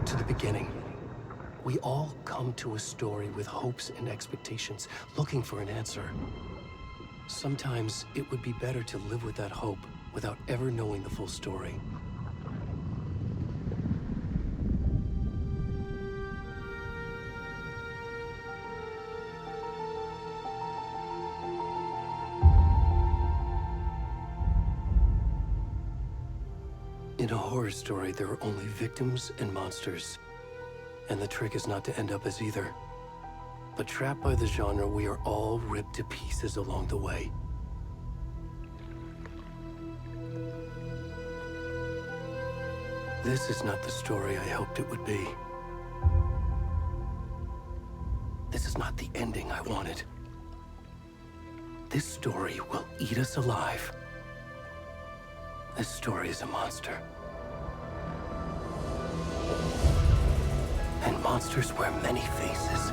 to the beginning. We all come to a story with hopes and expectations, looking for an answer. Sometimes it would be better to live with that hope without ever knowing the full story. In a horror story, there are only victims and monsters. And the trick is not to end up as either. But trapped by the genre, we are all ripped to pieces along the way. This is not the story I hoped it would be. This is not the ending I wanted. This story will eat us alive. This story is a monster. And monsters wear many faces.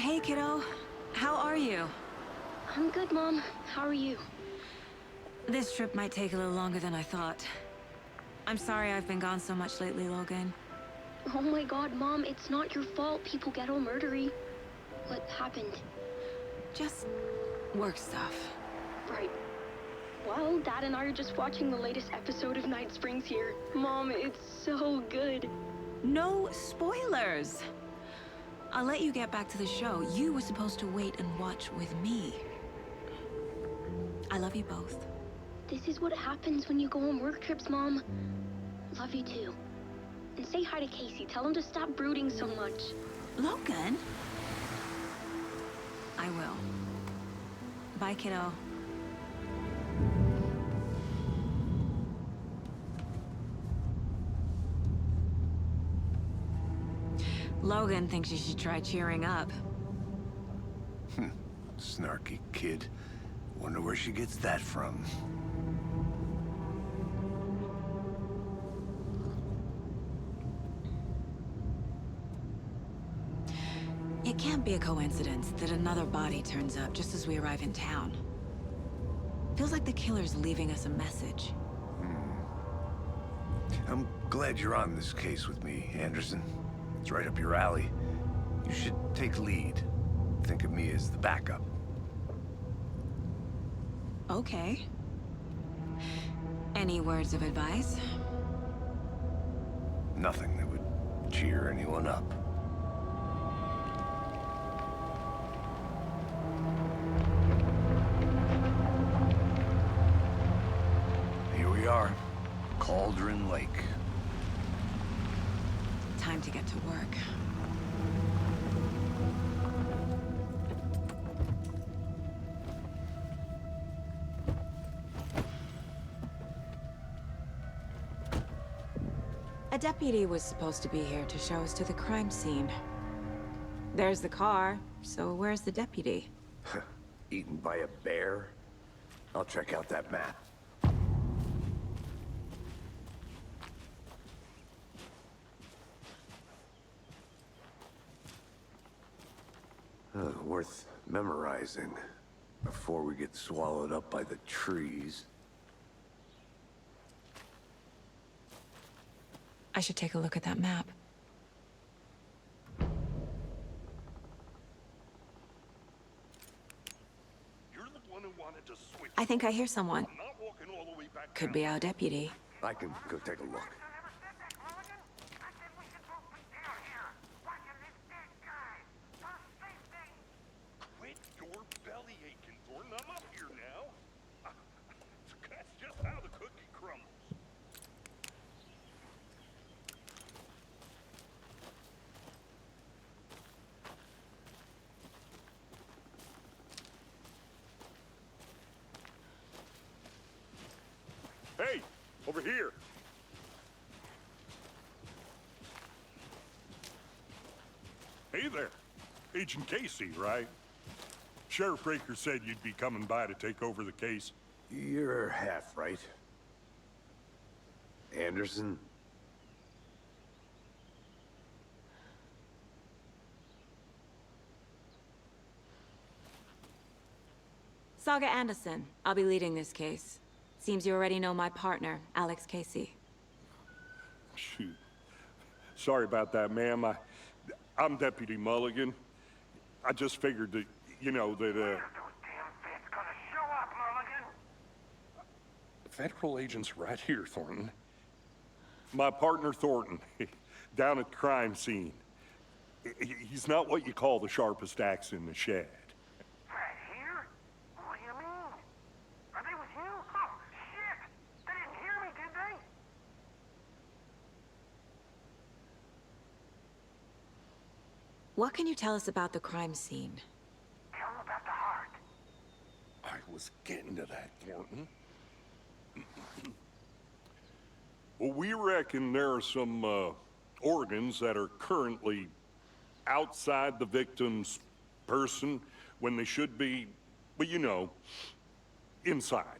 Hey, kiddo. How are you? I'm good, Mom. How are you? This trip might take a little longer than I thought. I'm sorry I've been gone so much lately, Logan. Oh my god, Mom, it's not your fault people get all murdery. What happened? Just work stuff. Right. Well, Dad and I are just watching the latest episode of Night Springs here. Mom, it's so good. No spoilers! I'll let you get back to the show. You were supposed to wait and watch with me. I love you both. This is what happens when you go on work trips, Mom. Love you too. And say hi to Casey. Tell him to stop brooding so much. Logan? I will. Bye, kiddo. Logan thinks you should try cheering up. Snarky kid. Wonder where she gets that from. It can't be a coincidence that another body turns up just as we arrive in town. Feels like the killer's leaving us a message. I'm glad you're on this case with me, Anderson. It's right up your alley. You should take lead. Think of me as the backup. Okay. Any words of advice? Nothing that would cheer anyone up. Here we are, Cauldron Lake. Time to get to work. A deputy was supposed to be here to show us to the crime scene. There's the car, so where's the deputy? Eaten by a bear? I'll check out that map. Worth memorizing before we get swallowed up by the trees. I should take a look at that map. You're the one who wanted to switch. I think I hear someone. I'm not walking all the way back Could down. be our deputy. I can go take a look. Quit your belly aching, Thornton. I'm up here now. That's just how the cookie crumbles. Hey, over here. Hey there. Agent Casey, right? Sheriff Breaker said you'd be coming by to take over the case. You're half right. Anderson? Saga Anderson. I'll be leading this case. Seems you already know my partner, Alex Casey. Shoot. Sorry about that, ma'am. I'm Deputy Mulligan. I just figured that, you know, that, Federal agents right here, Thornton. My partner, Thornton, down at the crime scene. He's not what you call the sharpest axe in the shed. Right here? What do you mean? Are they with you? Oh, shit! They didn't hear me, did they? What can you tell us about the crime scene? Tell them about the heart. I was getting to that, Thornton. Well, we reckon there are some organs that are currently outside the victim's person when they should be, well, you know, inside.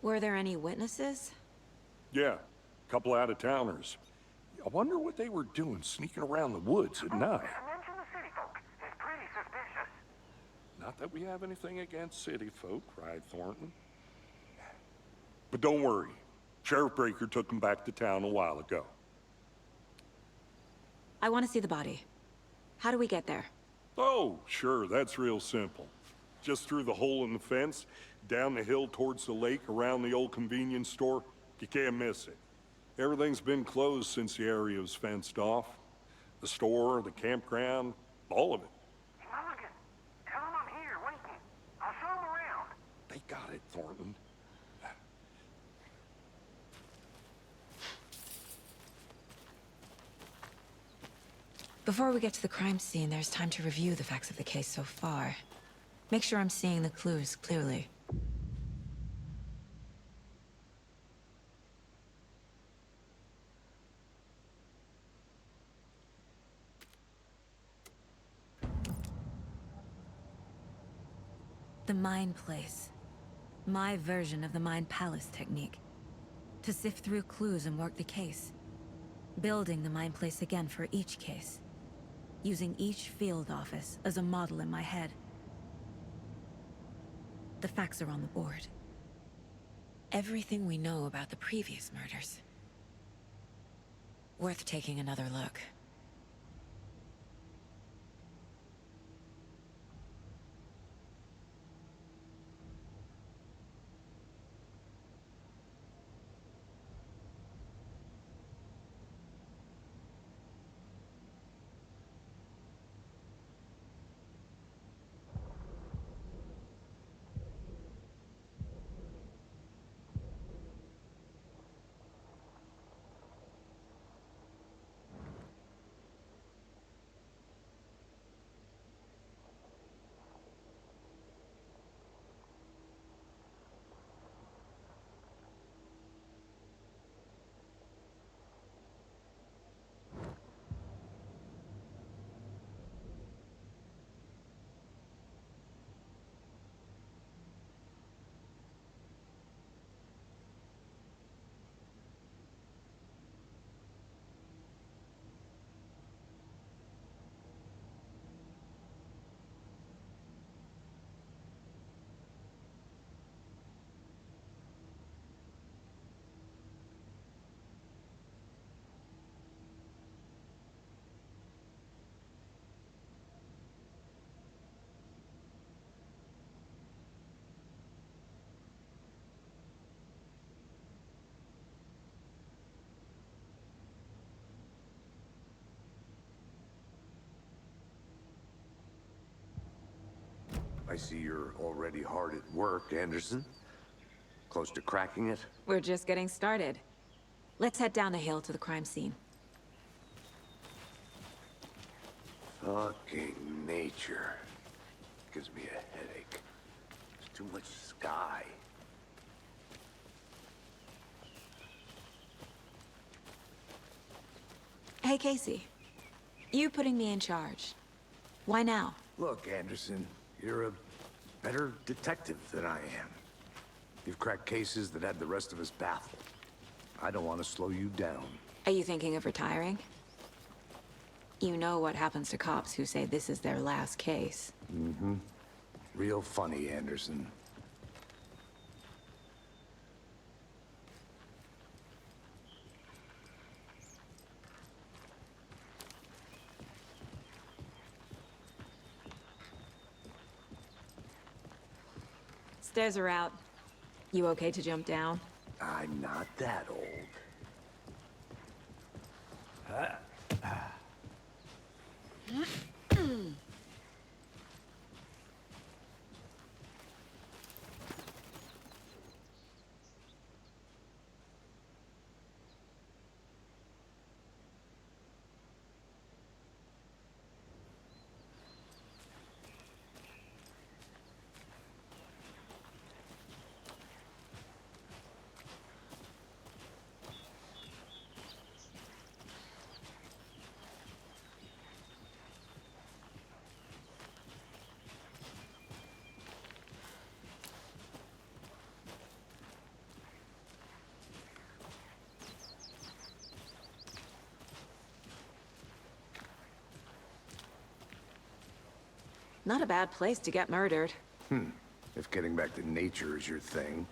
Were there any witnesses? Yeah, a couple out-of-towners. I wonder what they were doing sneaking around the woods at night. Mention the city folk. It's pretty suspicious. Not that we have anything against city folk, cried Thornton. But don't worry. Sheriff Breaker took them back to town a while ago. I want to see the body. How do we get there? Oh, sure, that's real simple. Just through the hole in the fence, down the hill towards the lake, around the old convenience store. You can't miss it. Everything's been closed since the area was fenced off. The store, the campground, all of it. Mulligan, tell him I'm here waiting. I'll show him around. They got it, Thornton. Before we get to the crime scene, there's time to review the facts of the case so far. Make sure I'm seeing the clues clearly. The Mind Place. My version of the Mind Palace technique. To sift through clues and work the case. Building the Mind Place again for each case. Using each field office as a model in my head. The facts are on the board. Everything we know about the previous murders. Worth taking another look. I see you're already hard at work, Anderson. Close to cracking it? We're just getting started. Let's head down the hill to the crime scene. Fucking nature. Gives me a headache. There's too much sky. Hey, Casey. You putting me in charge. Why now? Look, Anderson, you're a better detective than I am. You've cracked cases that had the rest of us baffled. I don't want to slow you down. Are you thinking of retiring? You know what happens to cops who say this is their last case. Mm-hmm. Real funny, Anderson. Stairs are out. You okay to jump down? I'm not that old. Not a bad place to get murdered. If getting back to nature is your thing.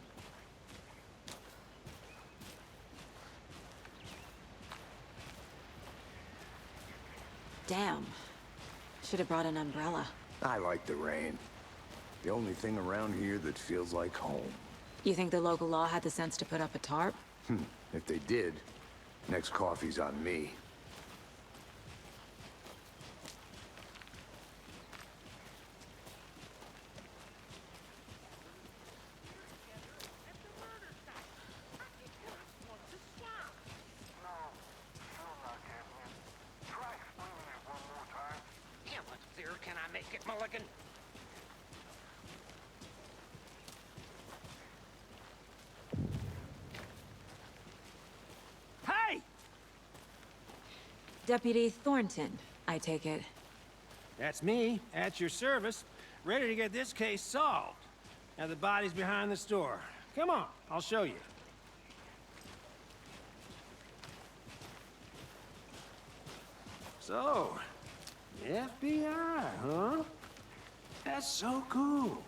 Damn. Should have brought an umbrella. I like the rain. The only thing around here that feels like home. You think the local law had the sense to put up a tarp? If they did, next coffee's on me. Can I make it, Mulligan? Hey! Deputy Thornton, I take it. That's me, at your service, ready to get this case solved. Now the body's behind the store. Come on, I'll show you. So, the FBI, huh? That's so cool.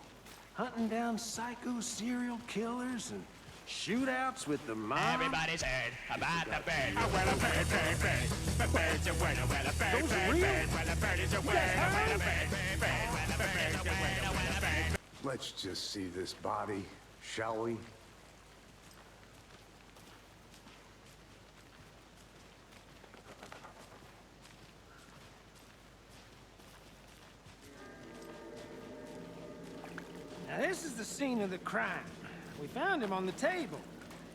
Hunting down psycho serial killers and shootouts with the mob. Everybody's heard about the bird. Oh, well, a bird, bird, bird. The bird's a word. Oh, well, a bird, Those are bird, real? bird. Well, a bird is a word. Oh, well, a bird, bird, bird. Well, a bird is a word. Oh, well, a bird. Let's just see this body, shall we? Now this is the scene of the crime. We found him on the table.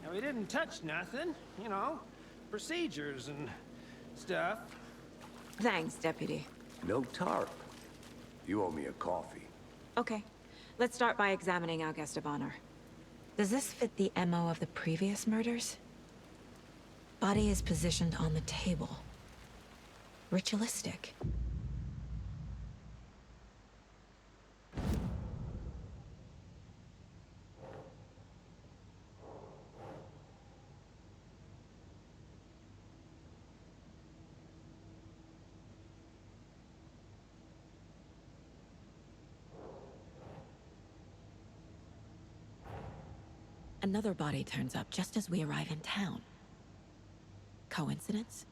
Now we didn't touch nothing, you know, procedures and stuff. Thanks, Deputy. No tarp. You owe me a coffee. Okay. Let's start by examining our guest of honor. Does this fit the MO of the previous murders? Body is positioned on the table. Ritualistic. Another body turns up just as we arrive in town. Coincidence?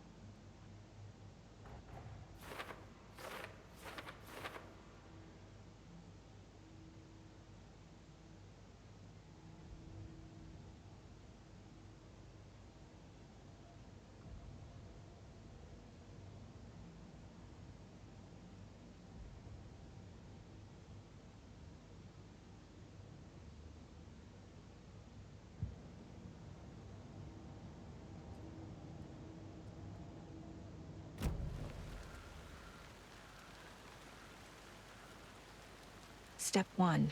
Step 1.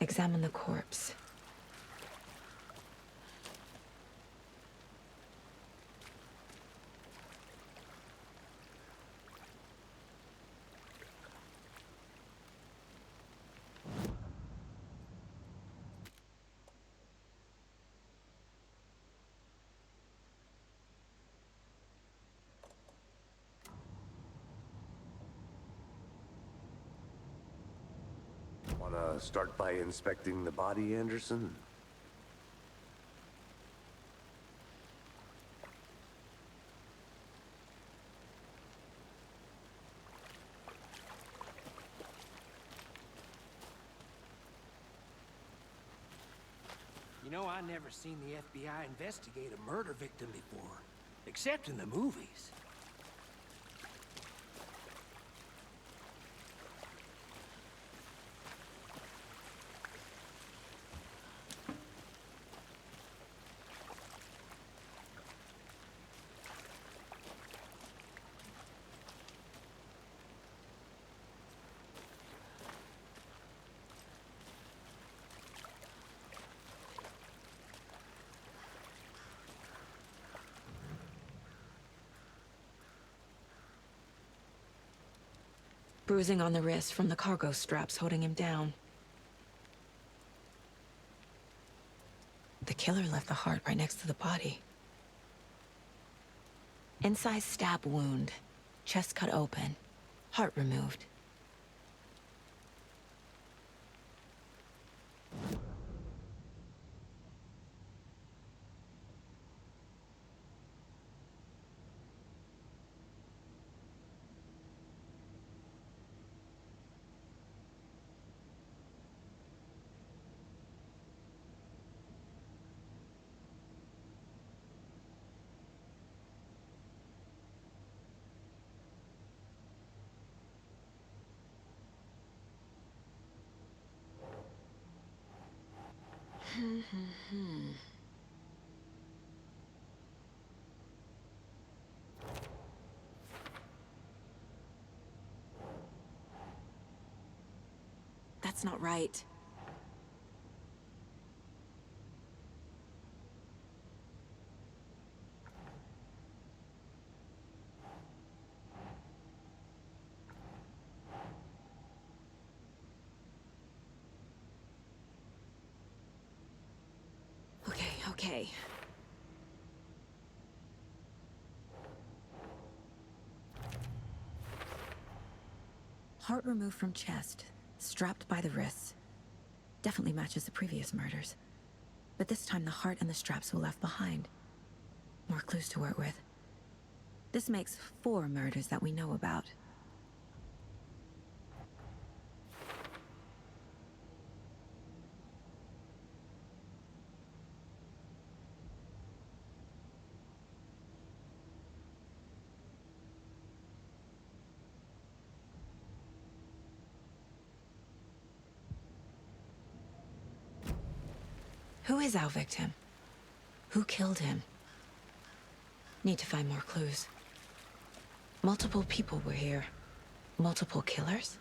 Examine the corpse. Wanna start by inspecting the body, Anderson? You know, I never seen the FBI investigate a murder victim before, except in the movies. Bruising on the wrist from the cargo straps holding him down. The killer left the heart right next to the body. Incised stab wound, chest cut open, heart removed. That's not right. Okay. Heart removed from chest, strapped by the wrists. Definitely matches the previous murders. But this time the heart and the straps were left behind. More clues to work with. This makes 4 murders that we know about. Who is our victim? Who killed him? Need to find more clues. Multiple people were here. Multiple killers?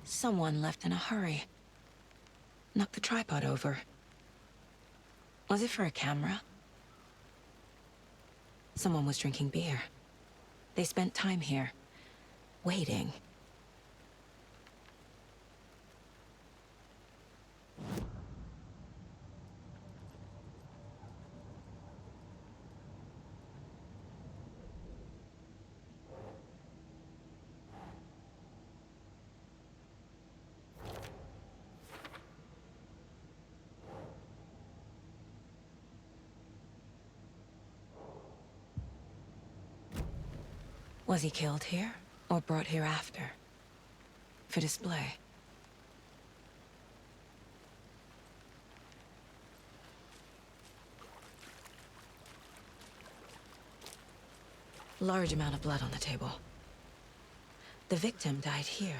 Someone left in a hurry. Knocked the tripod over. Was it for a camera? Someone was drinking beer. They spent time here, waiting. Was he killed here, or brought here after? For display? Large amount of blood on the table. The victim died here.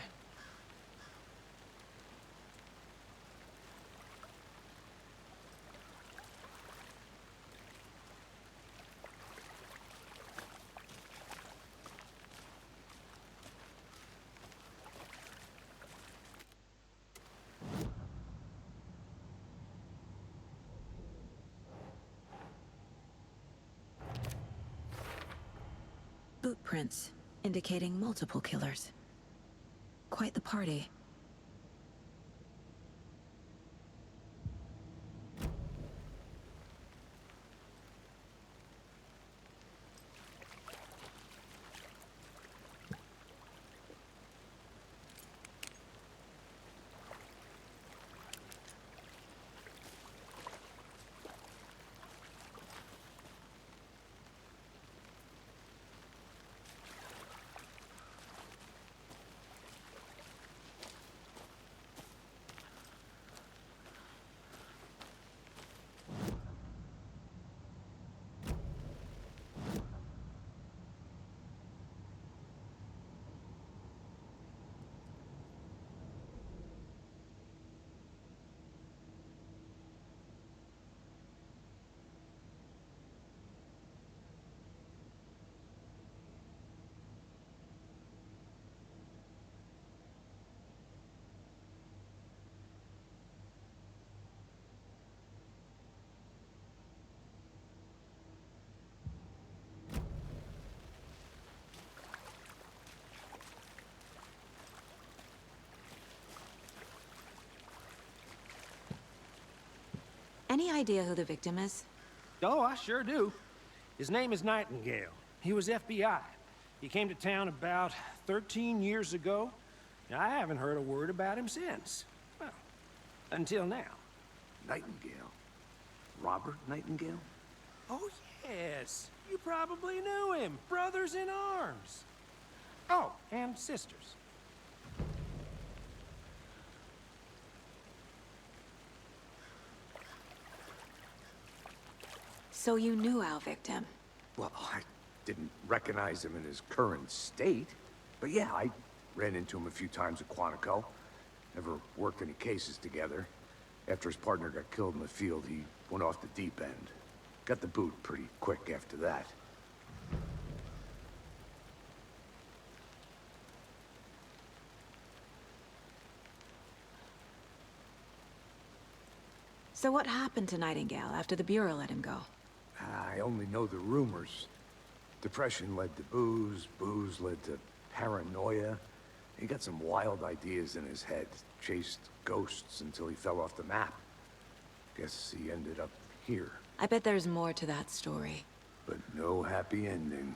Boot prints, indicating multiple killers. Quite the party. Any idea who the victim is? Oh, I sure do. His name is Nightingale. He was FBI. He came to town about 13 years ago. I haven't heard a word about him since. Well, until now. Nightingale? Robert Nightingale? Oh, yes. You probably knew him. Brothers in arms. Oh, and sisters. So you knew our victim? Well, I didn't recognize him in his current state. But yeah, I ran into him a few times at Quantico. Never worked any cases together. After his partner got killed in the field, he went off the deep end. Got the boot pretty quick after that. So what happened to Nightingale after the Bureau let him go? I only know the rumors. Depression led to booze, booze led to paranoia. He got some wild ideas in his head, chased ghosts until he fell off the map. Guess he ended up here. I bet there's more to that story. But no happy ending.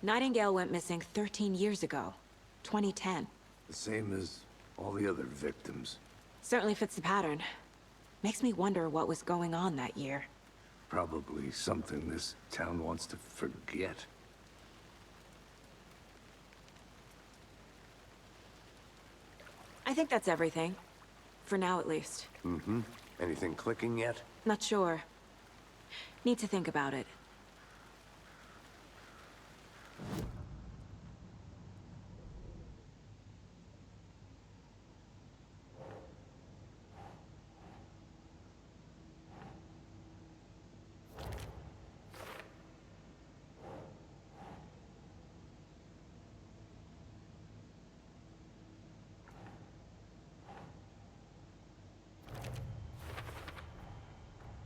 Nightingale went missing 13 years ago, 2010. The same as all the other victims. Certainly fits the pattern. Makes me wonder what was going on that year. Probably something this town wants to forget. I think that's everything. For now, at least. Mm-hmm. Anything clicking yet? Not sure. Need to think about it.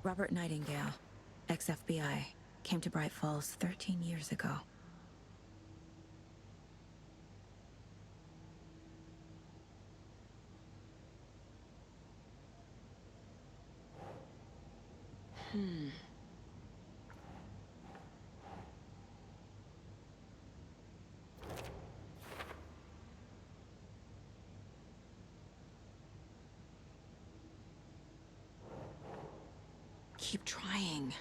Robert Nightingale, ex-FBI, came to Bright Falls 13 years ago. Keep trying.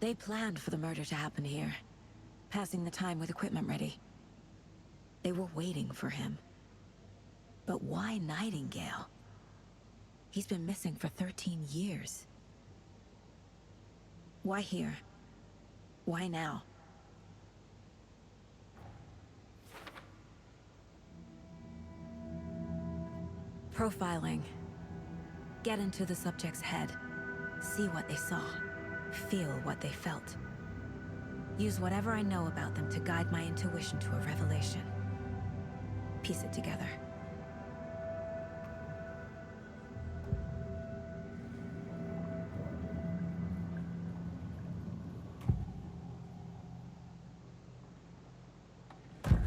They planned for the murder to happen here, passing the time with equipment ready. They were waiting for him. But why Nightingale? He's been missing for 13 years. Why here? Why now? Profiling. Get into the subject's head. See what they saw. Feel what they felt. Use whatever I know about them to guide my intuition to a revelation. Piece it together.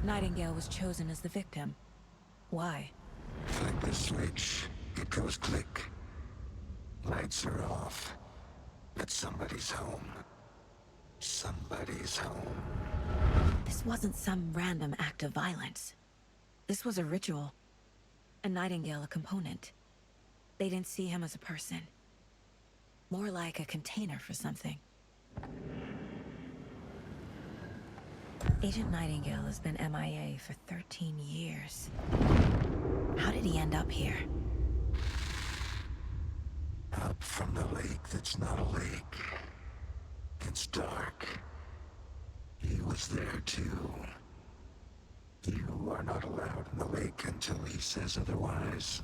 Nightingale was chosen as the victim. Why? Flick the switch, it goes click. Lights are off. But somebody's home. Somebody's home. This wasn't some random act of violence. This was a ritual. And Nightingale a component. They didn't see him as a person. More like a container for something. Agent Nightingale has been MIA for 13 years. How did he end up here? Up from the lake that's not a lake. It's dark. He was there too. You are not allowed in the lake until he says otherwise.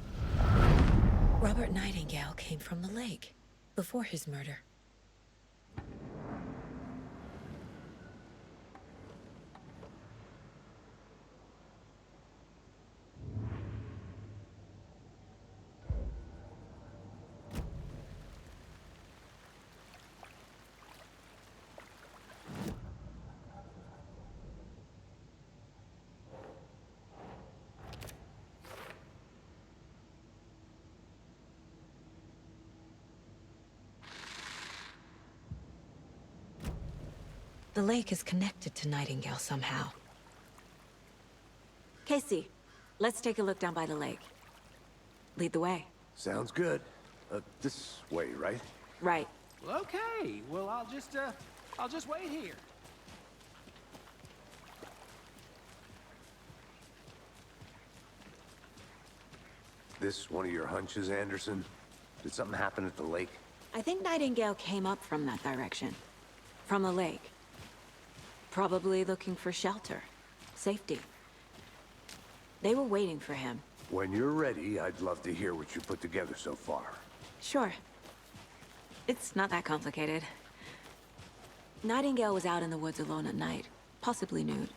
Robert Nightingale came from the lake, before his murder. The lake is connected to Nightingale somehow. Casey, let's take a look down by the lake. Lead the way. Sounds good. This way, right? Right. Well, okay. Well, I'll just wait here. This one of your hunches, Anderson? Did something happen at the lake? I think Nightingale came up from that direction. From the lake. Probably looking for shelter. Safety. They were waiting for him. When you're ready, I'd love to hear what you put together so far. Sure. It's not that complicated. Nightingale was out in the woods alone at night, possibly nude.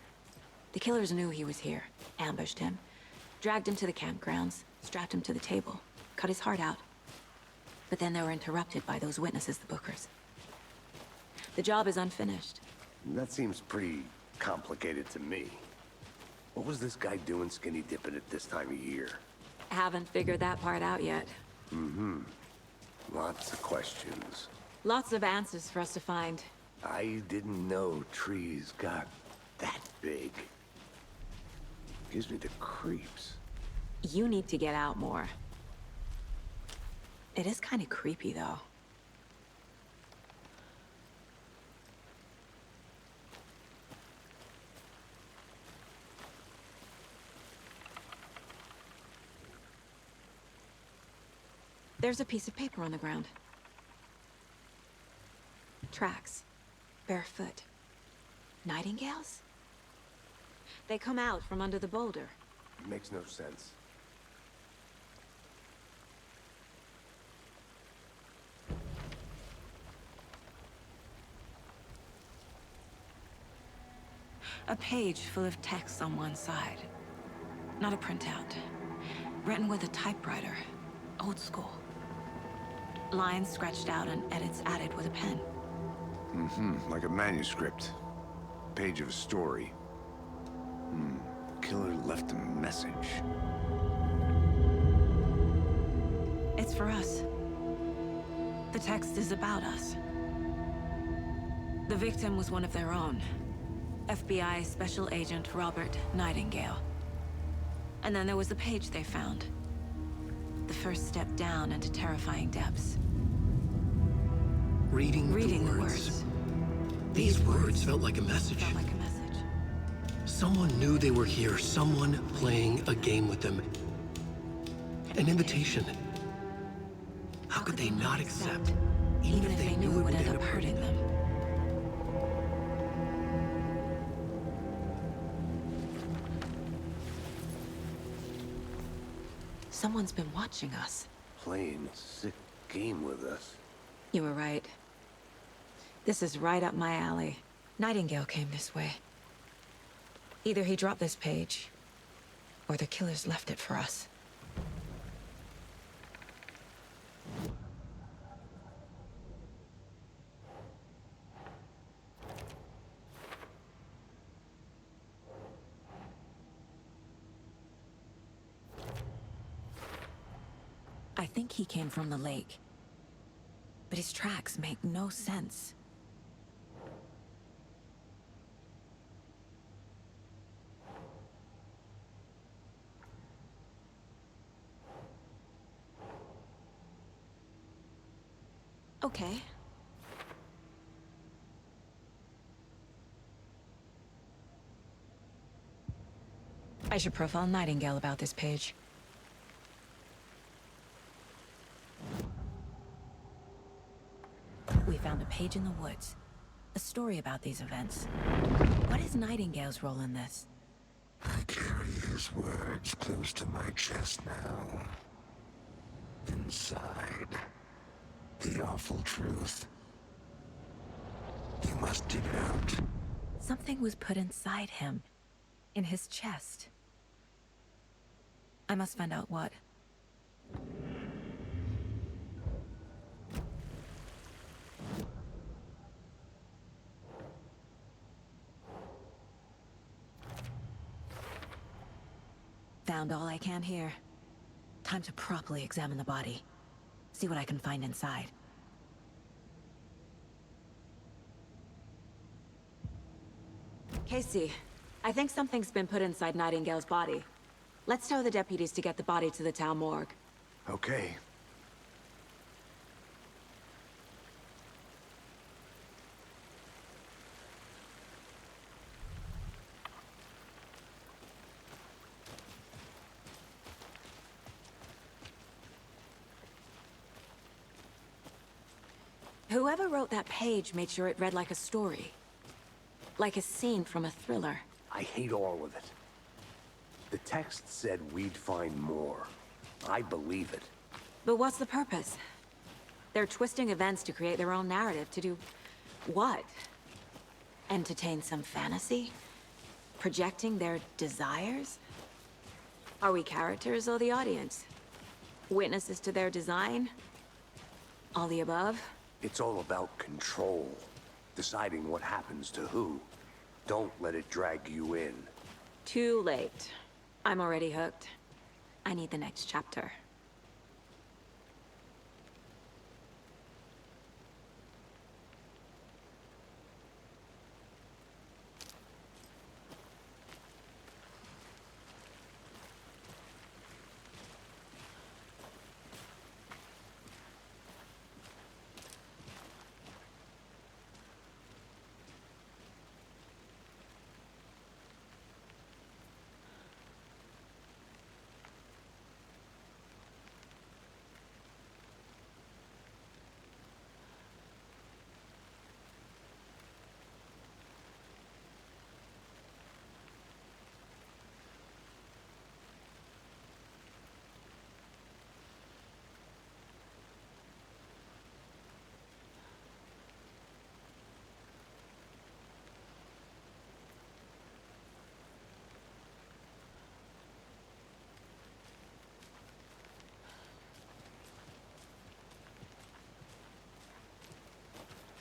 The killers knew he was here, ambushed him, dragged him to the campgrounds, strapped him to the table, cut his heart out. But then they were interrupted by those witnesses, the Bookers. The job is unfinished. That seems pretty complicated to me. What was this guy doing skinny dipping at this time of year? Haven't figured that part out yet. Lots of questions. Lots of answers for us to find. I didn't know trees got that big. Gives me the creeps. You need to get out more. It is kind of creepy, though. There's a piece of paper on the ground. Tracks. Barefoot. Nightingales? They come out from under the boulder. Makes no sense. A page full of text on one side. Not a printout. Written with a typewriter. Old school. Lines scratched out and edits added with a pen. Like a manuscript. Page of a story. Killer left a message. It's for us. The text is about us. The victim was one of their own. FBI Special Agent Robert Nightingale. And then there was the page they found. The first step down into terrifying depths. Reading the words. These words felt like a message. Felt like a message. Someone knew they were here, someone playing a game with them. An invitation. How could they not accept, even if they knew it would end up hurting them? Someone's been watching us. Playing a sick game with us. You were right. This is right up my alley. Nightingale came this way. Either he dropped this page, or the killers left it for us. I think he came from the lake. But his tracks make no sense. Okay. I should profile Nightingale about this page. We found a page in the woods. A story about these events. What is Nightingale's role in this? I carry his words close to my chest now. Inside, the awful truth. You must dig it out. Something was put inside him. In his chest. I must find out what. Found all I can here. Time to properly examine the body. See what I can find inside. Casey, I think something's been put inside Nightingale's body. Let's tell the deputies to get the body to the town morgue. Okay. Whoever wrote that page made sure it read like a story. Like a scene from a thriller. I hate all of it. The text said we'd find more. I believe it. But what's the purpose? They're twisting events to create their own narrative. To do what? Entertain some fantasy? Projecting their desires? Are we characters or the audience? Witnesses to their design? All the above? It's all about control. Deciding what happens to who. Don't let it drag you in. Too late. I'm already hooked. I need the next chapter.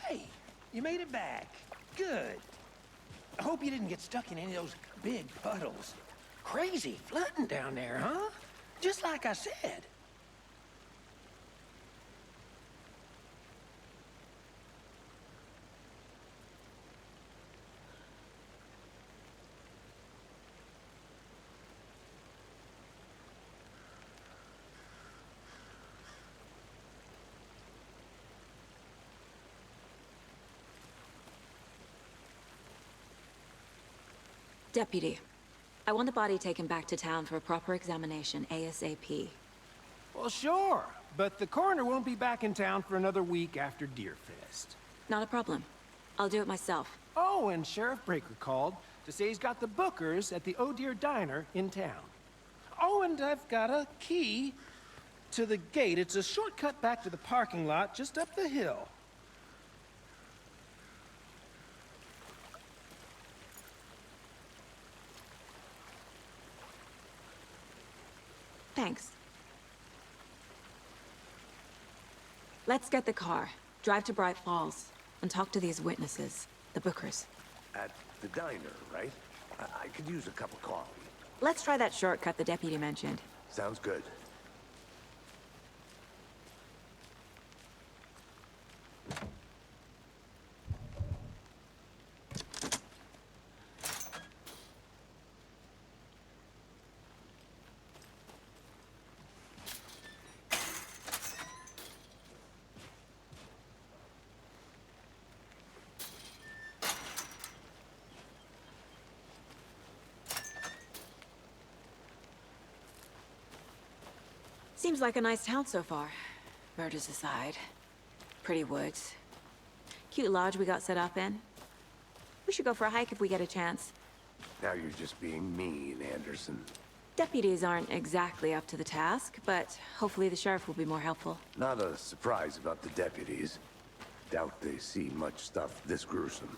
Hey, you made it back. Good. I hope you didn't get stuck in any of those big puddles. Crazy flooding down there, huh? Just like I said. Deputy, I want the body taken back to town for a proper examination, ASAP. Well, sure. But the coroner won't be back in town for another week after Deerfest. Not a problem. I'll do it myself. Oh, and Sheriff Breaker called to say he's got the Bookers at the Oh Dear Diner in town. Oh, and I've got a key to the gate. It's a shortcut back to the parking lot just up the hill. Thanks. Let's get the car, drive to Bright Falls, and talk to these witnesses, the Bookers. At the diner, right? I could use a cup of coffee. Let's try that shortcut the deputy mentioned. Sounds good. Seems like a nice town so far. Murders aside. Pretty woods. Cute lodge we got set up in. We should go for a hike if we get a chance. Now you're just being mean, Anderson. Deputies aren't exactly up to the task, but hopefully the sheriff will be more helpful. Not a surprise about the deputies. Doubt they see much stuff this gruesome.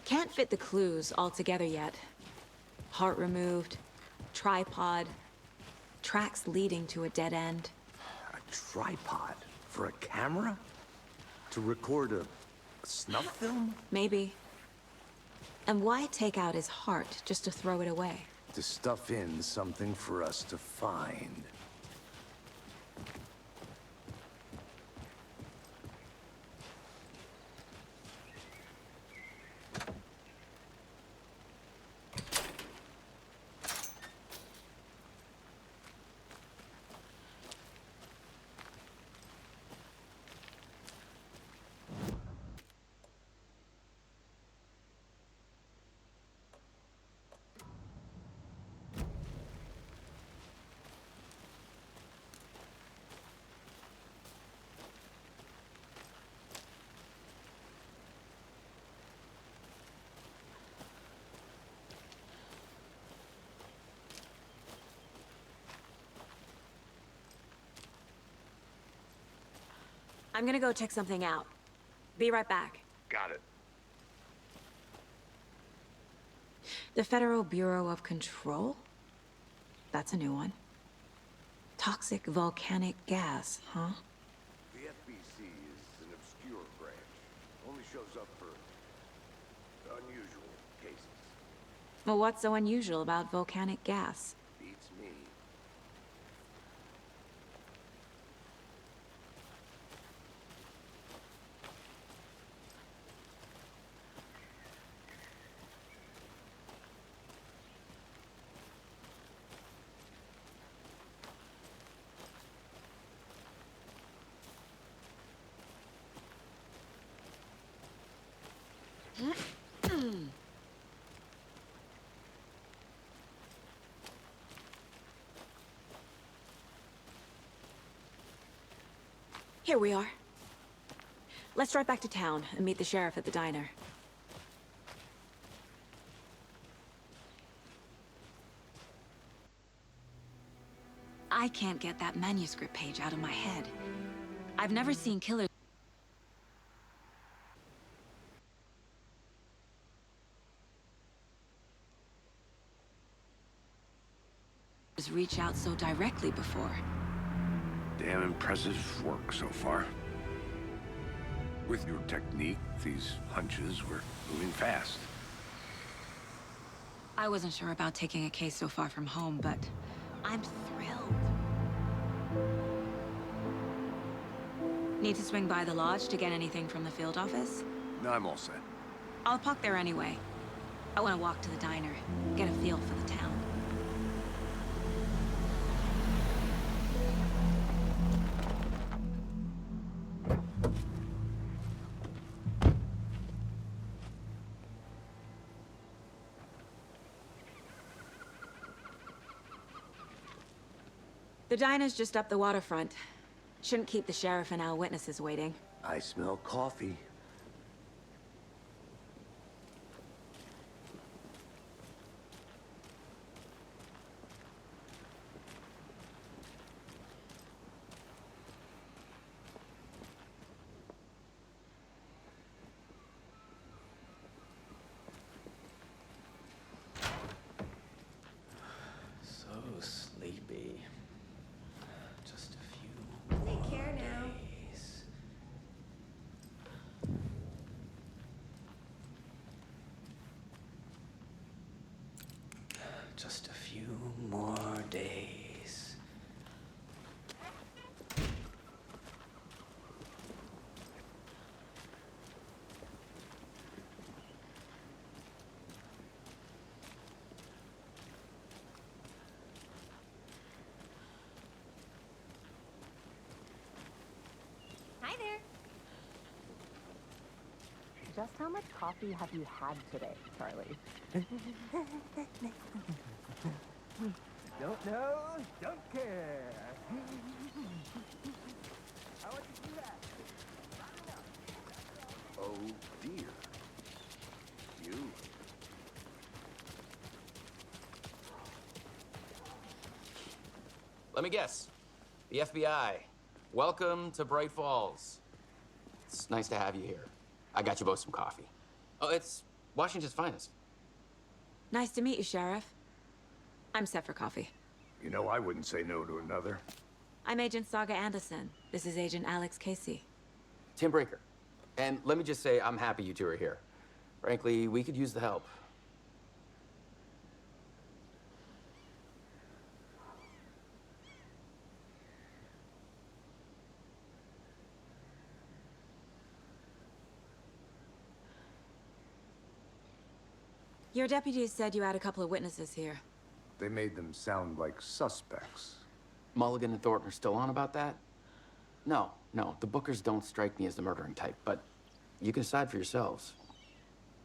Can't fit the clues all together yet. Heart removed, tripod, tracks leading to a dead end. A tripod? For a camera? To record a snuff film? Maybe. And why take out his heart just to throw it away? To stuff in something for us to find. I'm gonna go check something out. Be right back. Got it. The Federal Bureau of Control? That's a new one. Toxic volcanic gas, huh? The FBC is an obscure branch. Only shows up for unusual cases. Well, what's so unusual about volcanic gas? Beats me. Here we are. Let's drive back to town and meet the sheriff at the diner. I can't get that manuscript page out of my head. I've never seen killers reach out so directly before. Damn impressive work so far. With your technique, these hunches were moving fast. I wasn't sure about taking a case so far from home, but I'm thrilled. Need to swing by the lodge to get anything from the field office? No, I'm all set. I'll park there anyway. I want to walk to the diner, get a feel for the town. The diner's just up the waterfront. Shouldn't keep the sheriff and our witnesses waiting. I smell coffee. So sleepy. Just a few Take care now. days. Just a few more days. Hi there. Just how much coffee have you had today, Charlie? Don't know, don't care. How would you do that? Oh dear. You. Let me guess. The FBI. Welcome to Bright Falls. It's nice to have you here. I got you both some coffee. Oh, it's Washington's finest. Nice to meet you, Sheriff. I'm set for coffee. You know, I wouldn't say no to another. I'm Agent Saga Anderson. This is Agent Alex Casey. Tim Breaker. And let me just say, I'm happy you two are here. Frankly, we could use the help. Your deputies said you had a couple of witnesses here. They made them sound like suspects. Mulligan and Thornton are still on about that? No, the Bookers don't strike me as the murdering type, but you can decide for yourselves.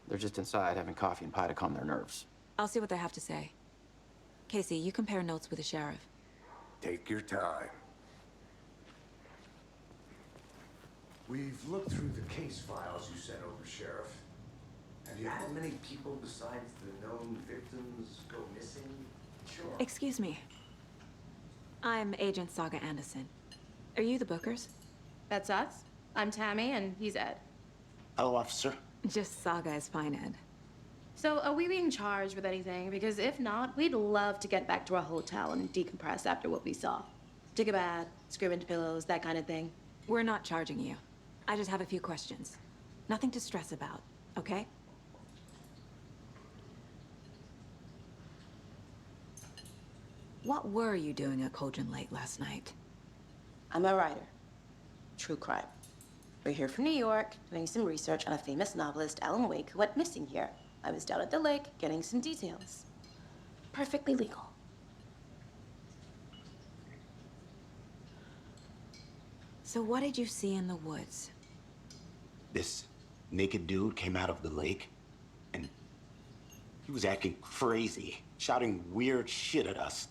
They're just inside having coffee and pie to calm their nerves. I'll see what they have to say. Casey, you compare notes with the sheriff. Take your time. We've looked through the case files you sent over, Sheriff. Have you had many people besides the known victims go missing? Sure. Excuse me. I'm Agent Saga Anderson. Are you the Bookers? That's us? I'm Tammy, and he's Ed. Hello, officer. Just Saga is fine, Ed. So, are we being charged with anything? Because if not, we'd love to get back to our hotel and decompress after what we saw. Take a bath, scream into pillows, that kind of thing. We're not charging you. I just have a few questions. Nothing to stress about, okay? What were you doing at Cauldron Lake last night? I'm a writer. True crime. We're here from New York, doing some research on a famous novelist, Alan Wake, who went missing here. I was down at the lake, getting some details. Perfectly legal. So what did you see in the woods? This naked dude came out of the lake, and he was acting crazy, shouting weird shit at us.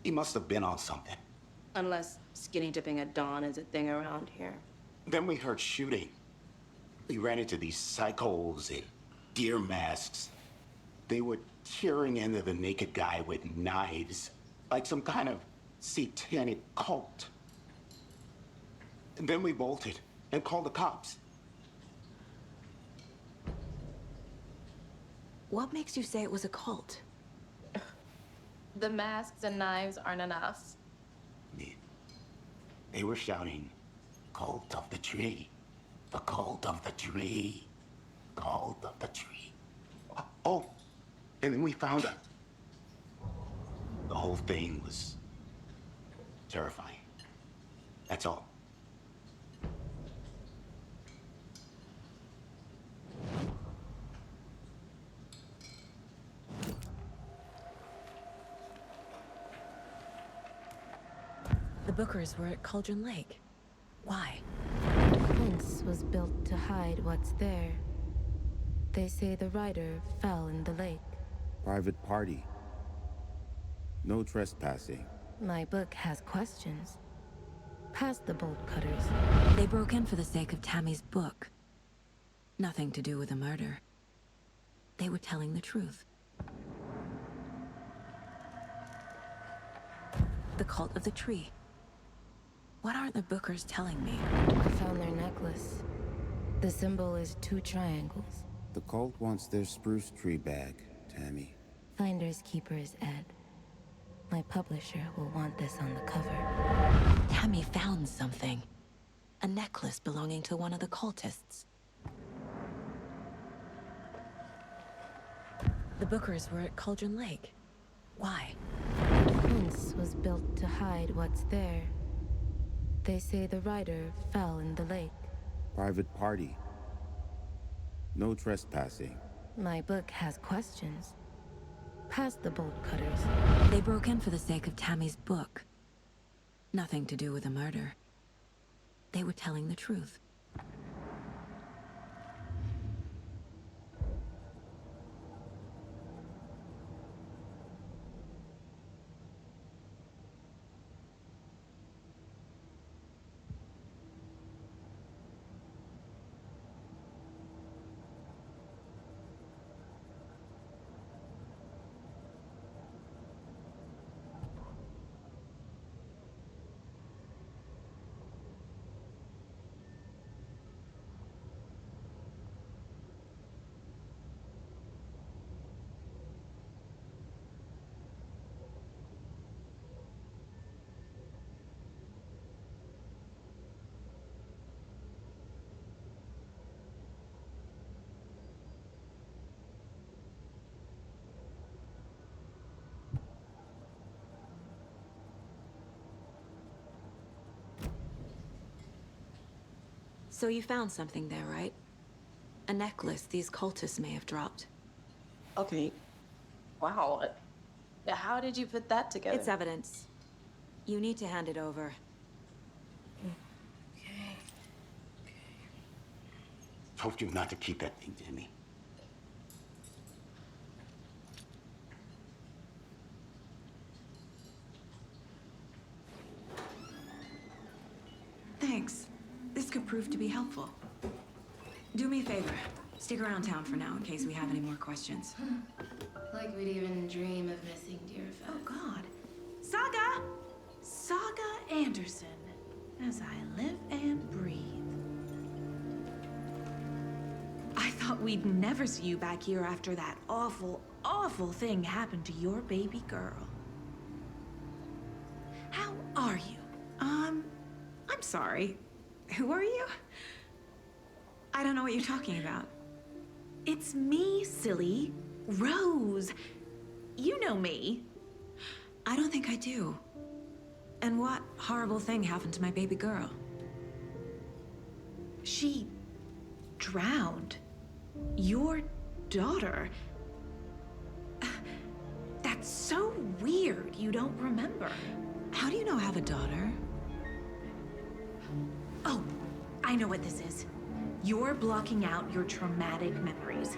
He must have been on something. Unless skinny dipping at dawn is a thing around here. Then we heard shooting. We ran into these psychos in deer masks. They were tearing into the naked guy with knives, like some kind of satanic cult. And then we bolted and called the cops. What makes you say it was a cult? The masks and knives aren't enough. They were shouting, "Cult of the tree, the cult of the tree, cult of the tree." Oh, and then we found out. The whole thing was terrifying. That's all. The Bookers were at Cauldron Lake. Why? The fence was built to hide what's there. They say the writer fell in the lake. Private party. No trespassing. My book has questions. Past the bolt cutters. They broke in for the sake of Tammy's book. Nothing to do with the murder. They were telling the truth. The cult of the tree. What aren't the Bookers telling me? I found their necklace. The symbol is 2 triangles. The cult wants their spruce tree back, Tammy. Finders keepers, Ed. My publisher will want this on the cover. Tammy found something. A necklace belonging to one of the cultists. The Bookers were at Cauldron Lake. Why? The fence was built to hide what's there. They say the writer fell in the lake. Private party. No trespassing. My book has questions. Past the bolt cutters. They broke in for the sake of Tammy's book. Nothing to do with the murder. They were telling the truth. So you found something there, right? A necklace these cultists may have dropped. Okay. Wow. How did you put that together? It's evidence. You need to hand it over. Okay. Told you not to keep that thing to me. Thanks. This could prove to be helpful. Do me a favor. Stick around town for now in case we have any more questions. Like we'd even dream of missing dear friends. Oh, God. Saga! Saga Anderson. As I live and breathe. we'd never see you back here after that awful, awful thing happened to your baby girl. How are you? I'm sorry. Who are you? I don't know what you're talking about. It's me, silly. Rose. You know me. I don't think I do. And what horrible thing happened to my baby girl? She drowned. Your daughter. That's so weird you don't remember. How do you know I have a daughter? Oh, I know what this is. You're blocking out your traumatic memories.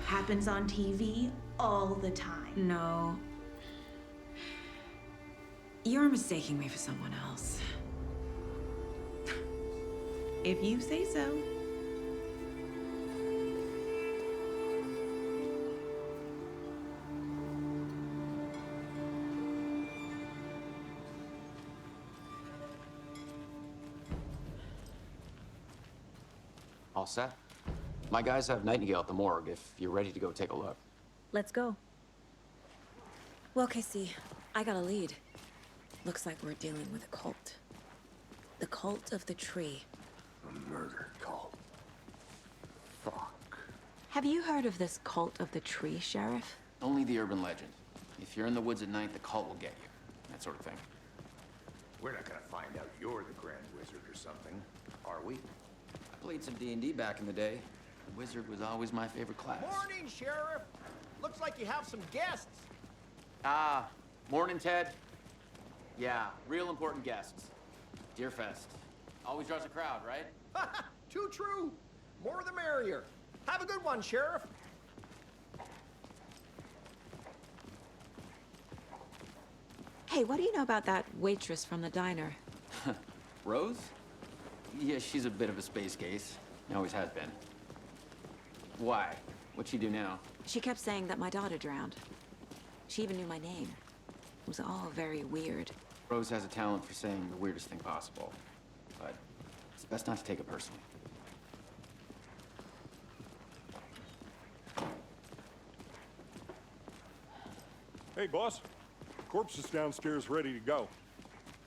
Happens on TV all the time. No. You're mistaking me for someone else. If you say so. All set? My guys have Nightingale at the morgue if you're ready to go take a look. Let's go. Well, Casey, I got a lead. Looks like we're dealing with a cult. The cult of the tree. A murder cult. Fuck. Have you heard of this cult of the tree, Sheriff? Only the urban legend. If you're in the woods at night, the cult will get you. That sort of thing. We're not gonna find out you're the Grand Wizard or something, are we? I played some D&D back in the day. The wizard was always my favorite class. Morning, Sheriff. Looks like you have some guests. Ah, morning, Ted. Yeah, real important guests. Deerfest. Always draws a crowd, right? Too true. More the merrier. Have a good one, Sheriff. Hey, what do you know about that waitress from the diner? Rose? Yeah, she's a bit of a space case. Always has been. Why? What'd she do now? She kept saying that my daughter drowned. She even knew my name. It was all very weird. Rose has a talent for saying the weirdest thing possible. But it's best not to take it personally. Hey, boss. Corpse is downstairs ready to go.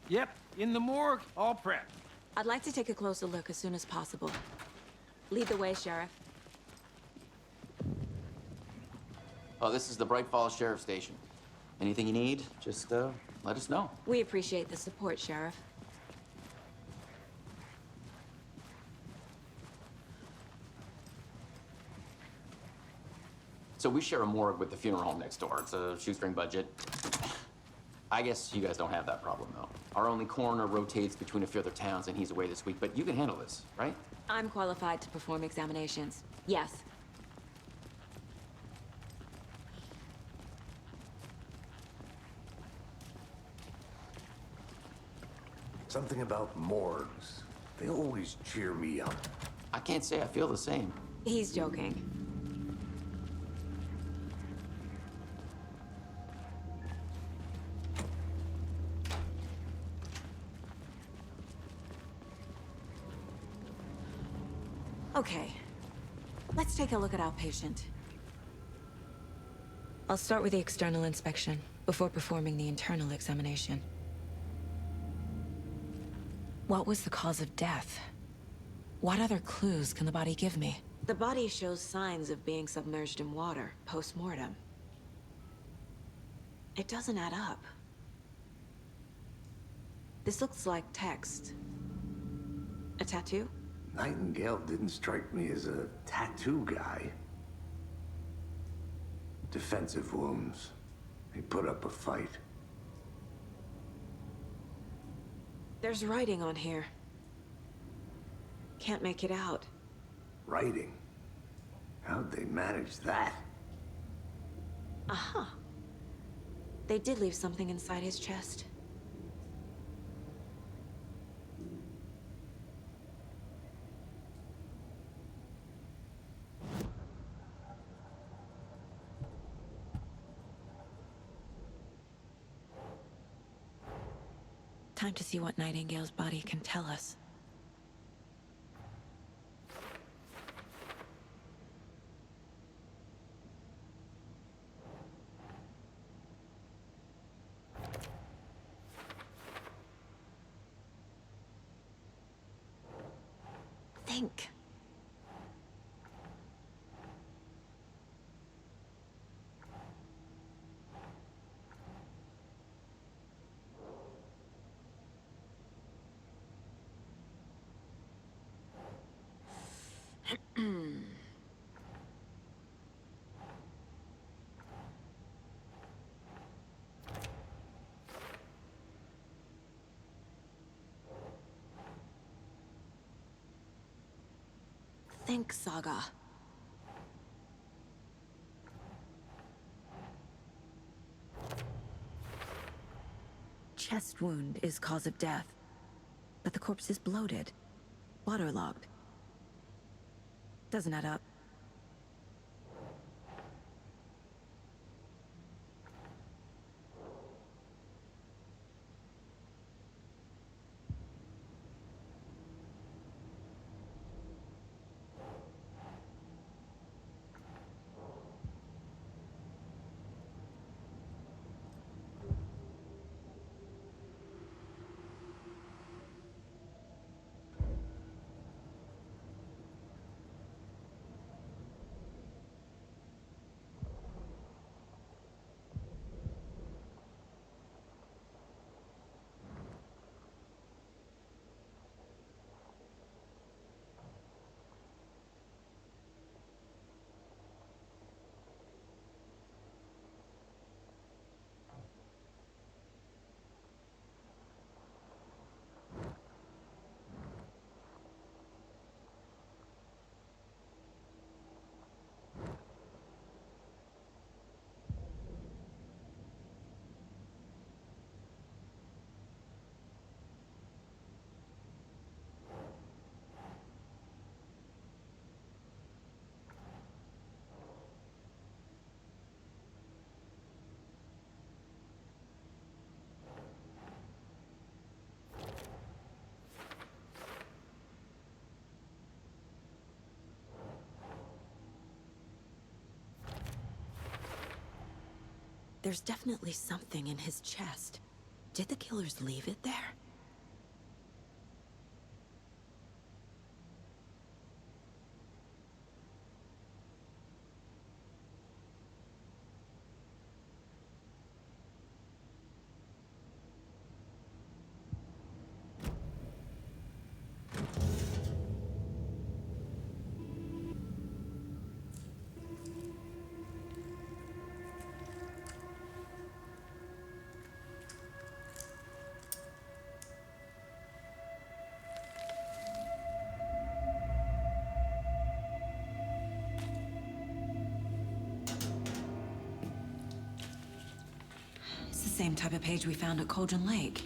Yep, in the morgue, all prepped. I'd like to take a closer look as soon as possible. Lead the way, Sheriff. Oh, this is the Bright Falls Sheriff Station. Anything you need, just let us know. We appreciate the support, Sheriff. So we share a morgue with the funeral home next door. It's a shoestring budget. I guess you guys don't have that problem, though. Our only coroner rotates between a few other towns, and he's away this week, but you can handle this, right? I'm qualified to perform examinations. Yes. Something about morgues. They always cheer me up. I can't say I feel the same. He's joking. Okay, let's take a look at our patient. I'll start with the external inspection before performing the internal examination. What was the cause of death? What other clues can the body give me? The body shows signs of being submerged in water post-mortem. It doesn't add up. This looks like text. A tattoo? Nightingale didn't strike me as a tattoo guy. Defensive wounds. He put up a fight. There's writing on here. Can't make it out. Writing? How'd they manage that? Aha. They did leave something inside his chest. Time to see what Nightingale's body can tell us. think. Think, Saga. Chest wound is cause of death, but the corpse is bloated, waterlogged. Doesn't add up. There's definitely something in his chest. Did the killers leave it there? It's the same type of page we found at Cauldron Lake.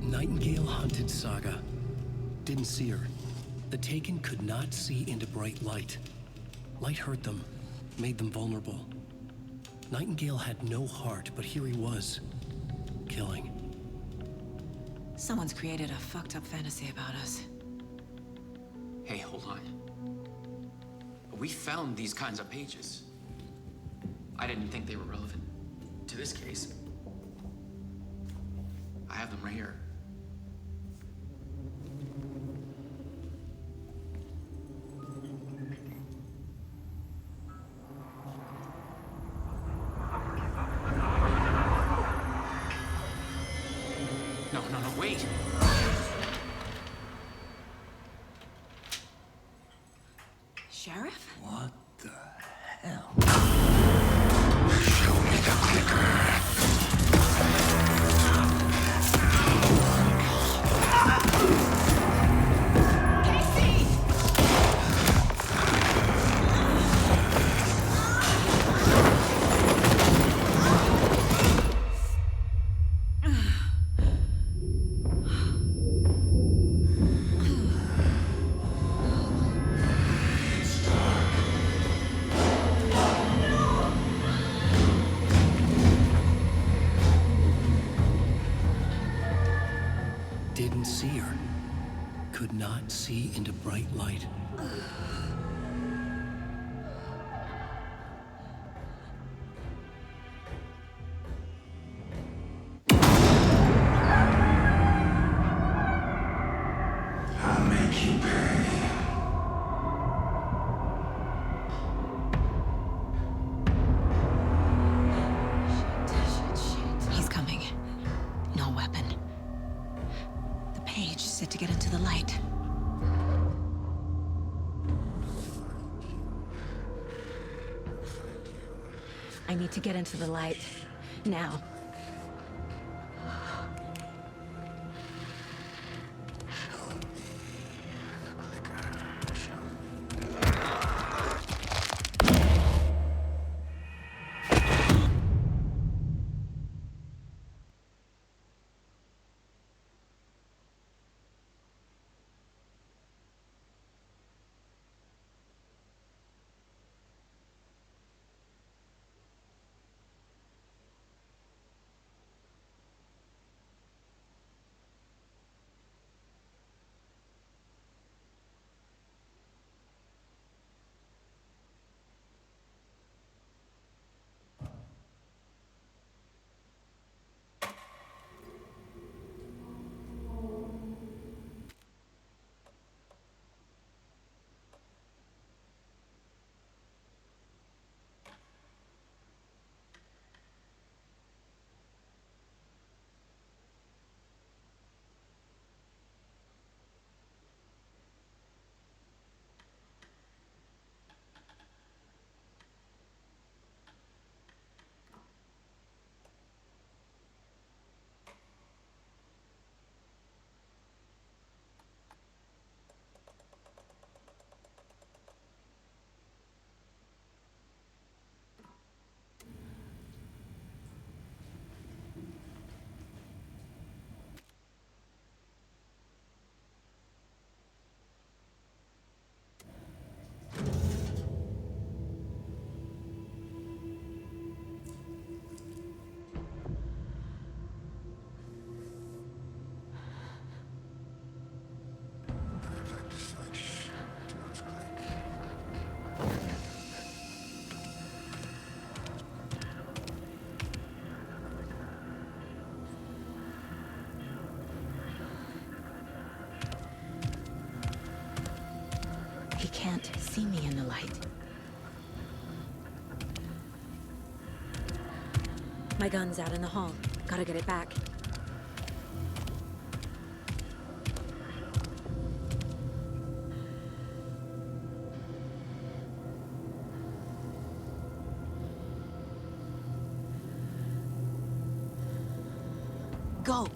Nightingale hunted Saga. Didn't see her. The Taken could not see into bright light. Light hurt them, made them vulnerable. Nightingale had no heart, but here he was, killing. Someone's created a fucked up fantasy about us. Hey, hold on. We found these kinds of pages. I didn't think they were relevant to this case. I have them right here. No, wait! Sheriff? What the hell? Show me the clicker. Didn't see her. Could not see into bright light. to get into the light. I need to get into the light. Now. He can't see me in the light. My gun's out in the hall. Gotta get it back. Go!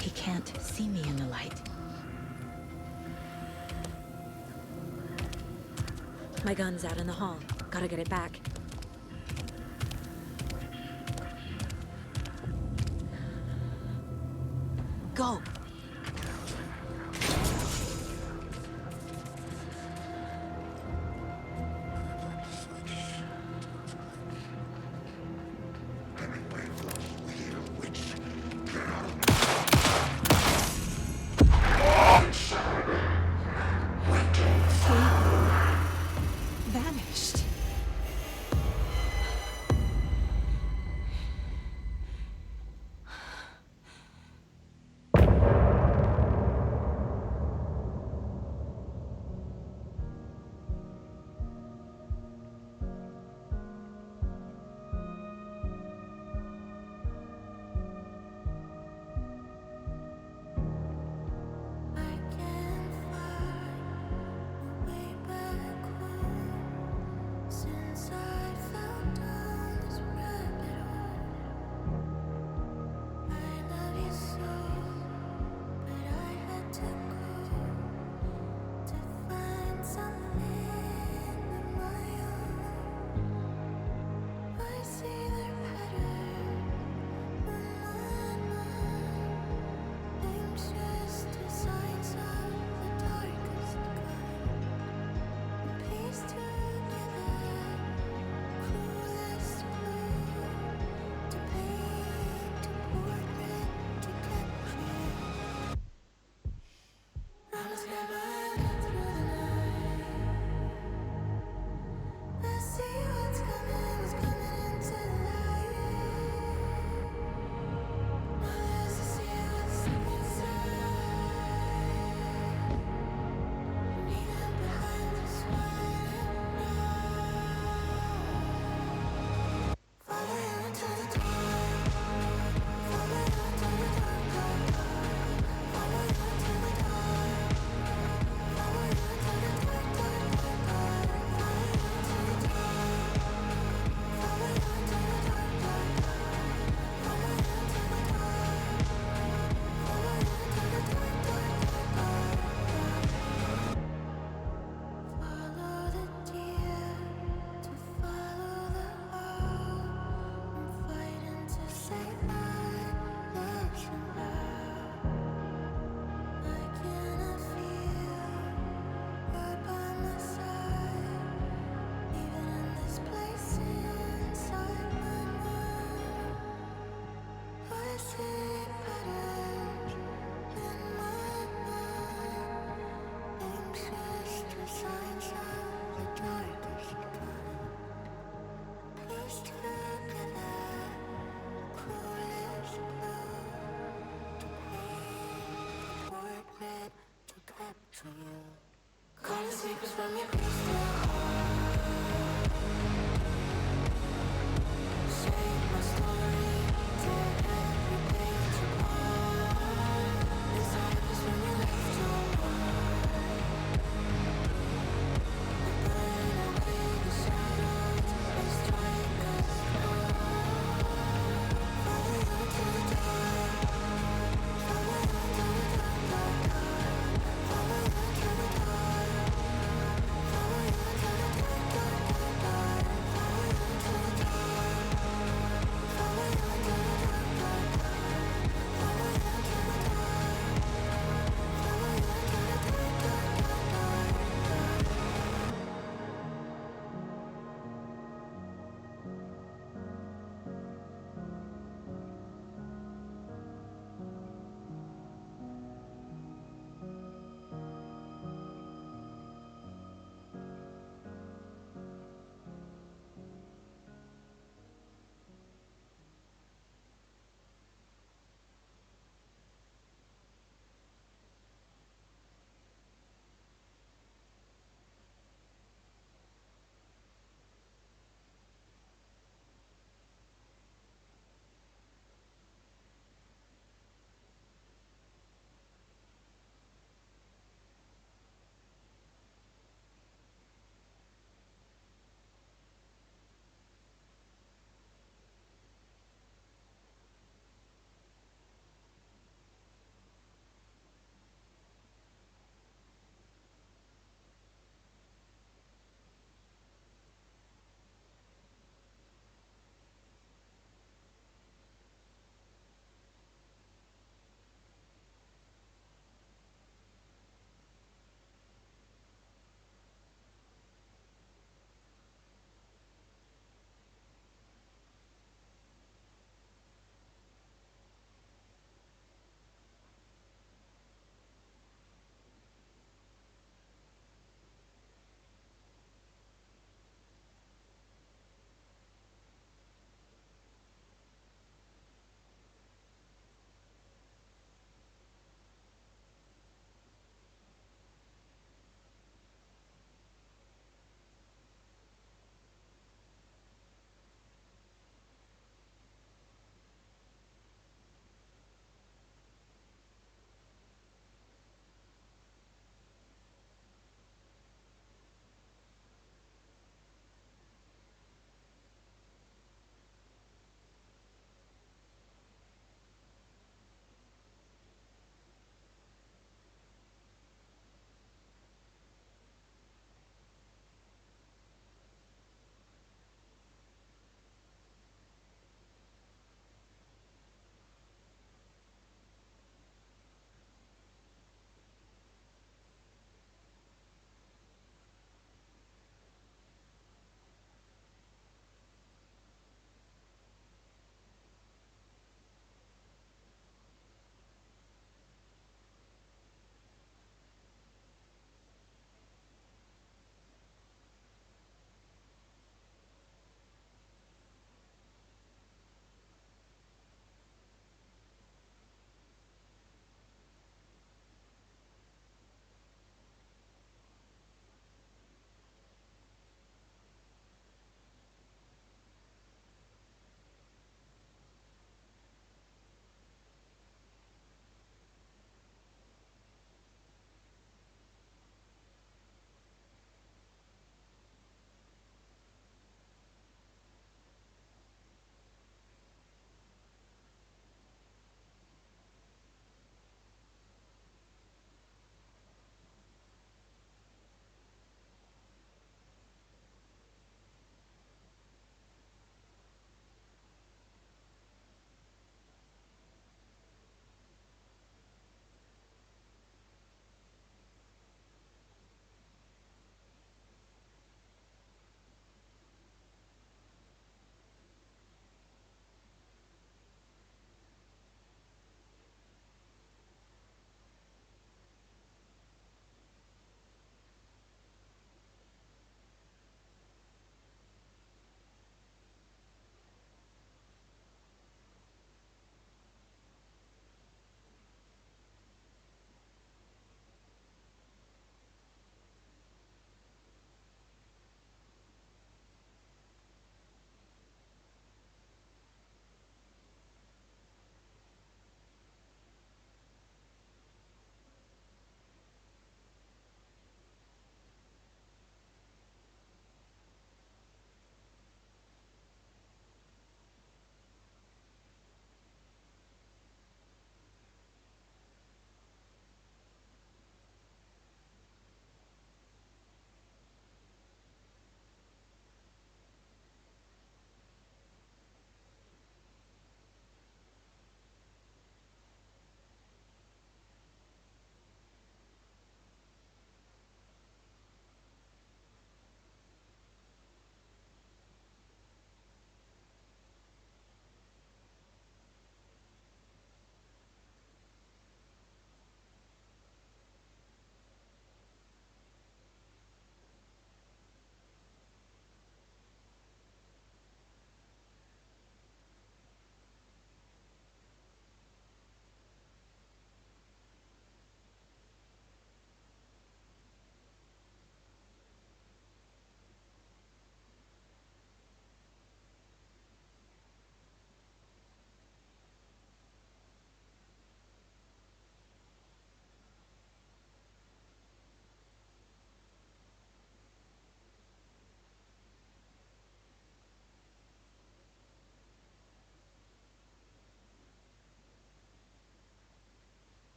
He can't see me in the light. My gun's out in the hall. Gotta get it back. Go! Vanished.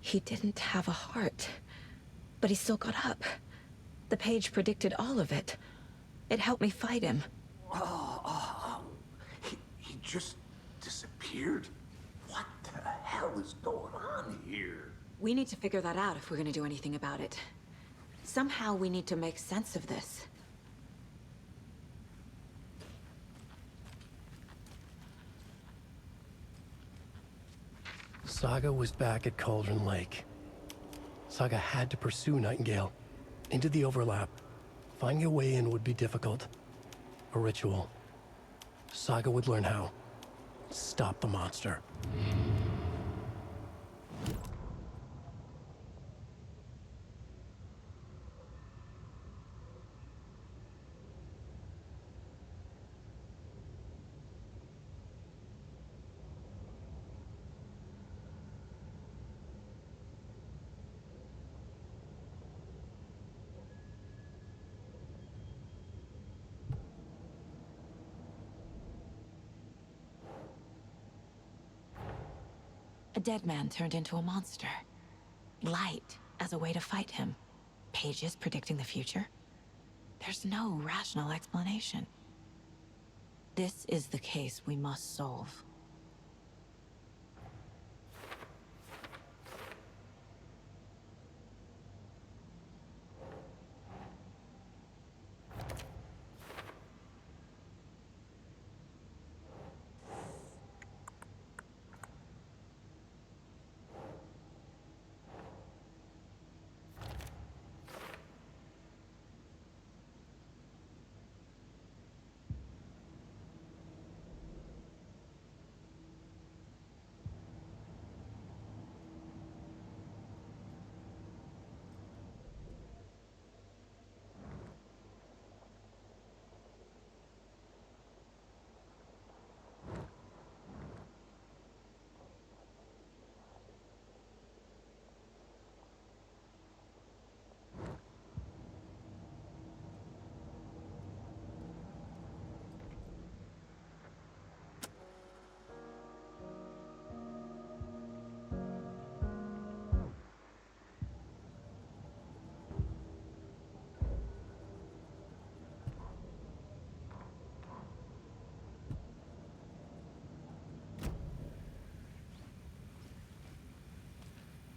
He didn't have a heart, but he still got up. The page predicted all of it. It helped me fight him. He just disappeared? What the hell is going on here? We need to figure that out if we're gonna do anything about it. Somehow we need to make sense of this. Saga was back at Cauldron Lake. Saga had to pursue Nightingale into the overlap. Finding a way in would be difficult. A ritual. Saga would learn how. Stop the monster. A dead man turned into a monster. Light as a way to fight him. Pages predicting the future. There's no rational explanation. This is the case we must solve.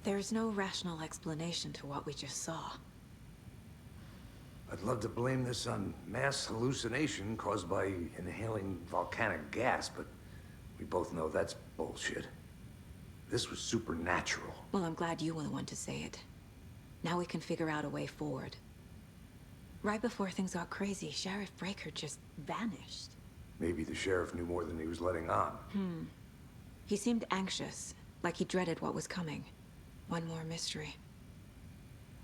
There's no rational explanation to what we just saw. I'd love to blame this on mass hallucination caused by inhaling volcanic gas, but we both know that's bullshit. This was supernatural. Well, I'm glad you were the one to say it. Now we can figure out a way forward. Right before things got crazy, Sheriff Breaker just vanished. Maybe the sheriff knew more than he was letting on. He seemed anxious, like he dreaded what was coming. One more mystery.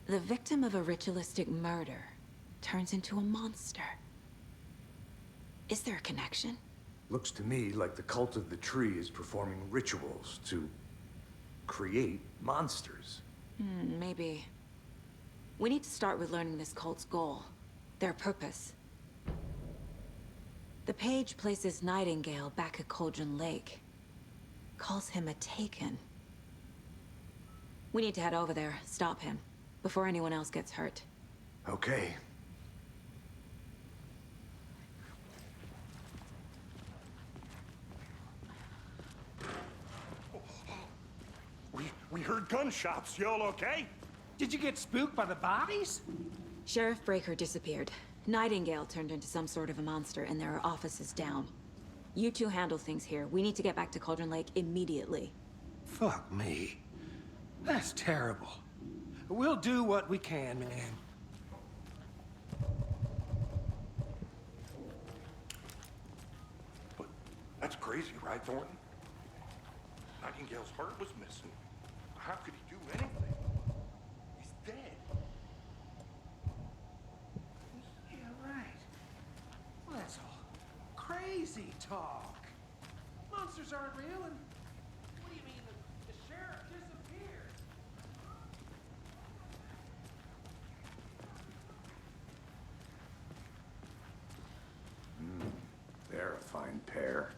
The victim of a ritualistic murder turns into a monster. Is there a connection? Looks to me like the cult of the tree is performing rituals to create monsters. Maybe. We need to start with learning this cult's goal, their purpose. The page places Nightingale back at Cauldron Lake. Calls him a Taken. We need to head over there, stop him, before anyone else gets hurt. Okay. We heard gunshots. Y'all okay? Did you get spooked by the bodies? Sheriff Breaker disappeared. Nightingale turned into some sort of a monster, and there are offices down. You two handle things here. We need to get back to Cauldron Lake immediately. Fuck me. That's terrible. We'll do what we can, man. But that's crazy, right, Thornton? Nightingale's heart was missing. How could he do anything? He's dead. Yeah, right. Well, that's all crazy talk. Monsters aren't real, and what do you mean the sheriff disappeared? They're a fine pair.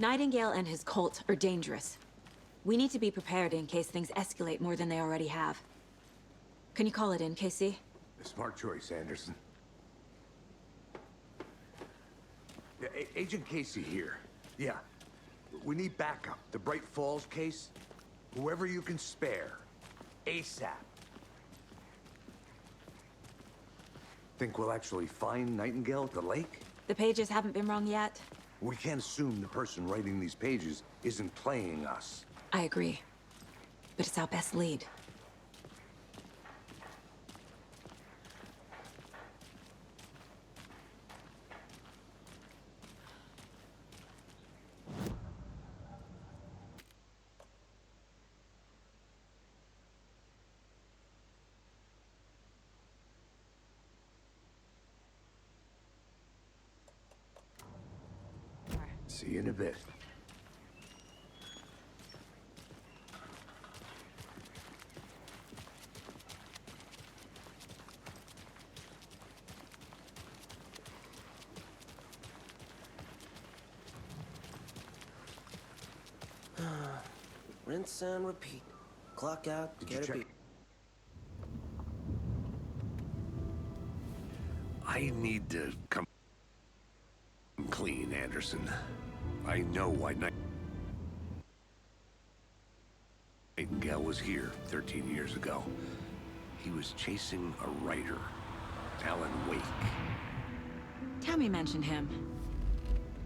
Nightingale and his cult are dangerous. We need to be prepared in case things escalate more than they already have. Can you call it in, Casey? Smart choice, Anderson. Yeah, Agent Casey here. Yeah. We need backup. The Bright Falls case. Whoever you can spare. ASAP. Think we'll actually find Nightingale at the lake? The pages haven't been wrong yet. We can't assume the person writing these pages isn't playing us. I agree. But it's our best lead. See you in a bit. Rinse and repeat. Clock out, get a beat. I need to come clean, Anderson. I know why Nightingale was here 13 years ago. He was chasing a writer, Alan Wake. Tammy mentioned him.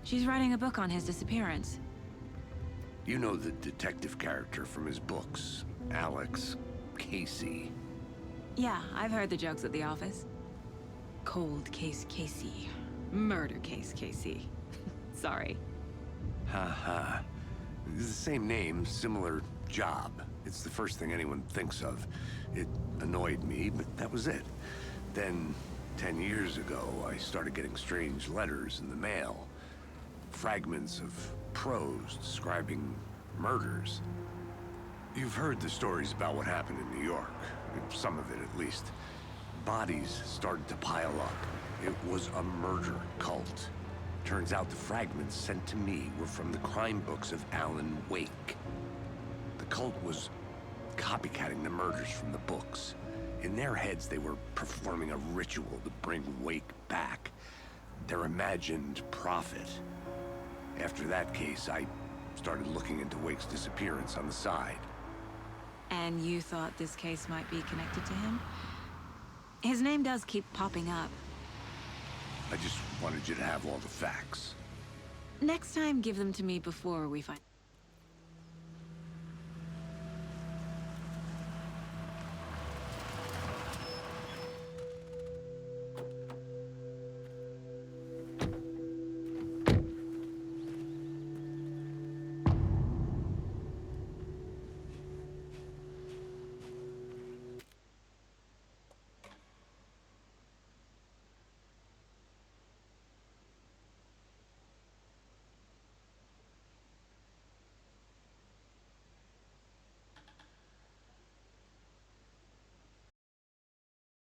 She's writing a book on his disappearance. You know the detective character from his books, Alex Casey. Yeah, I've heard the jokes at the office. Cold case Casey. Murder case Casey. Sorry. Ha. It's the same name, similar job. It's the first thing anyone thinks of. It annoyed me, but that was it. Then, 10 years ago, I started getting strange letters in the mail. Fragments of prose describing murders. You've heard the stories about what happened in New York. Some of it, at least. Bodies started to pile up. It was a murder cult. Turns out the fragments sent to me were from the crime books of Alan Wake. The cult was copycatting the murders from the books. In their heads, they were performing a ritual to bring Wake back. Their imagined prophet. After that case, I started looking into Wake's disappearance on the side. And you thought this case might be connected to him? His name does keep popping up. I just wanted you to have all the facts. Next time, give them to me before we find...